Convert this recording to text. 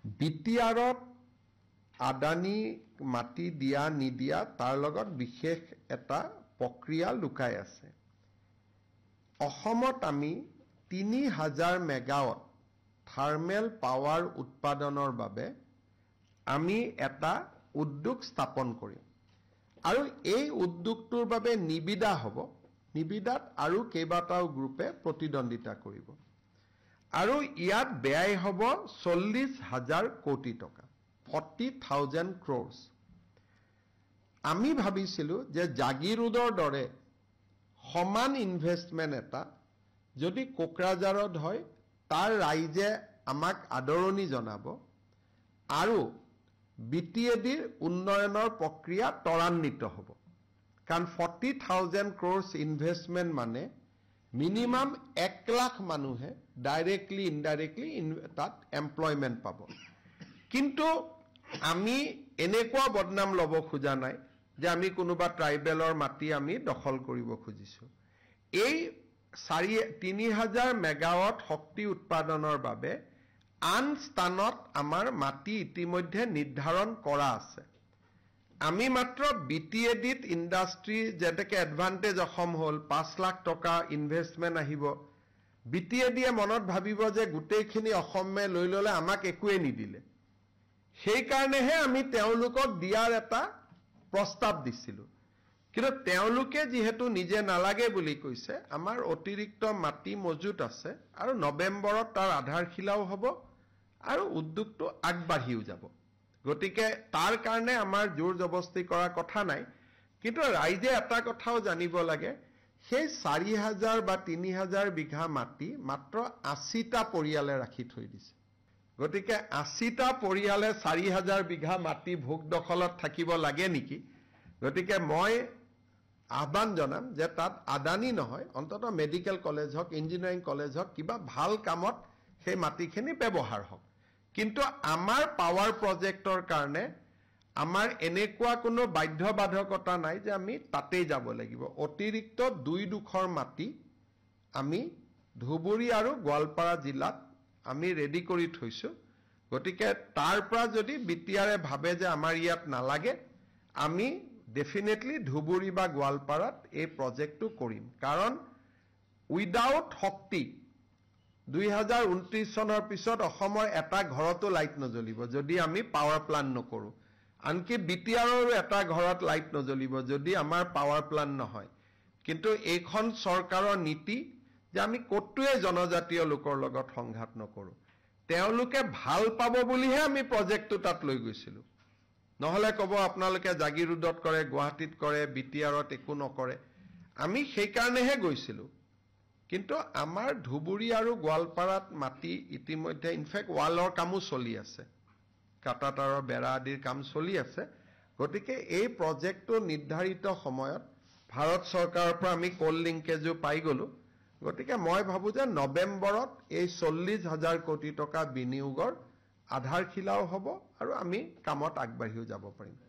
বিটিআৰত আদানী মাটি দিয়া নিদিয়া তাৰ লগত বিশেষ এটা প্ৰক্ৰিয়া লুকাই আছে। অসমত আমি ৩০০০ মেগাৱাট থাৰ্মেল পাৱাৰ উৎপাদনৰ বাবে আমি এটা উদ্যোগ স্থাপন কৰিম আৰু এই উদ্যোগটোৰ বাবে নিবিদা হ'ব। নিবিদাত আৰু কেইবাটাও গ্ৰুপে প্ৰতিদ্বন্দ্বিতা কৰিব আৰু ইয়াত ব্যয় হ'ব ৪০,০০০ কোটি টকা, 40,000 crores। আমি ভাবিছিলো যে জাগিৰোডৰ দৰে সমান ইনভেষ্টমেন্ট এটা যদি কোকৰাঝাৰত হয় তাৰ ৰাইজে আমাক আদৰণি জনাব আৰু বিটিএডিৰ উন্নয়নৰ প্ৰক্ৰিয়া ত্বৰান্বিত হ'ব। কাৰণ 40,000 crores ইনভেষ্টমেন্ট মানে মিনিমাম 1 লাখ মানুহে ডাইৰেক্টলি ইনডাইৰেক্টলি তাত এমপ্লয়মেন্ট পাব। কিন্তু আমি এনেকুৱা বদনাম ল'ব খোজা নাই যে আমি কোনোবা ট্ৰাইবেলৰ মাটি আমি দখল কৰিব খুজিছো। এই ৩০০০ মেগাৱাট শক্তি উৎপাদনৰ বাবে আন স্থানত আমাৰ মাটি ইতিমধ্যে নিৰ্ধাৰণ কৰা আছে। আমি মাত্ৰ বিটিএডিত ইণ্ডাষ্ট্ৰি যেনেকৈ এডভান্টেজ অসম হ'ল ৫ লাখ টকা ইনভেষ্টমেন্ট আহিব, বিটিএডিয়ে মনত ভাবিব যে গোটেইখিনি অসমে লৈ ল'লে আমাক একোৱে নিদিলে। সেইকাৰণেহে আমি তেওঁলোকক দিয়াৰ এটা প্ৰস্তাৱ দিছিলো। কিন্তু তেওঁলোকে যিহেতু নিজে নালাগে বুলি কৈছে, আমাৰ অতিৰিক্ত মাটি মজুত আছে আৰু নৱেম্বৰত তাৰ আধাৰশিলাও হ'ব আৰু উদ্যোগটো আগবাঢ়িও যাব। গতিকে তাৰ কাৰণে আমাৰ জোৰ জবস্তি কৰা কথা নাই। কিন্তু ৰাইজে এটা কথাও জানিব লাগে, সেই ৪,০০০ বা ৩,০০০ বিঘা মাটি মাত্ৰ ৮০টা পৰিয়ালে ৰাখি থৈ দিছে। গতিকে ৮০টা পৰিয়ালে ৪,০০০ বিঘা মাটি ভোগ দখলত থাকিব লাগে নেকি? গতিকে মই আহ্বান জনাম যে তাত আদানী নহয়, অন্ততঃ মেডিকেল কলেজ হওক, ইঞ্জিনিয়াৰিং কলেজ হওক, কিবা ভাল কামত সেই মাটিখিনি ব্যৱহাৰ হওক। কিন্তু আমাৰ পাৱাৰ প্ৰজেক্টৰ কাৰণে আমাৰ এনেকুৱা কোনো বাধ্যবাধকতা নাই যে আমি তাতেই যাব লাগিব। অতিৰিক্ত ২ মাটি আমি ধুবুৰী আৰু গোৱালপাৰা জিলাত আমি ৰেডি কৰি থৈছো। গতিকে তাৰ পৰা যদি বিটিআৰে ভাবে যে আমাৰ ইয়াত নালাগে, আমি ডেফিনেটলি ধুবুৰী বা গোৱালপাৰাত এই প্ৰজেক্টটো কৰিম। কাৰণ উইদাউট শক্তি ২০২৯ চনৰ পিছত অসমৰ এটা ঘৰতো লাইট নজ্বলিব যদি আমি পাৱাৰ প্লান্ট নকৰো। আনকি বিটিআৰৰো এটা ঘৰত লাইট নজ্বলিব যদি আমাৰ পাৱাৰ প্লান্ট নহয়। কিন্তু এইখন চৰকাৰৰ নীতি যে আমি কতোৱে জনজাতীয় লোকৰ লগত সংঘাত নকৰো। তেওঁলোকে ভাল পাব বুলিহে আমি প্ৰজেক্টটো তাত লৈ গৈছিলো। নহলে কব আপোনালোকে জাগিৰোডত কৰে, গুৱাহাটীত কৰে, বিটিআৰত একো নকৰে। আমি সেইকাৰণেহে গৈছিলো। কিন্তু আমাৰ ধুবুৰী আৰু গোৱালপাৰাত মাটি ইতিমধ্যে ইনফেক্ট ৱালৰ কামো চলি আছে, কাটাতাৰৰ বেৰা আদিৰ কাম চলি আছে। গতিকে এই প্ৰজেক্টটো নিৰ্ধাৰিত সময়ত ভাৰত চৰকাৰৰ পৰা আমি কোল লিংকেজো পাই গলো। গতিকে মই ভাবো যে নৱেম্বৰত এই ৪০,০০০ কোটি টকা বিনিয়োগৰ আধাৰশিলাও হ'ব আৰু আমি কামত আগবাঢ়িও যাব পাৰিম।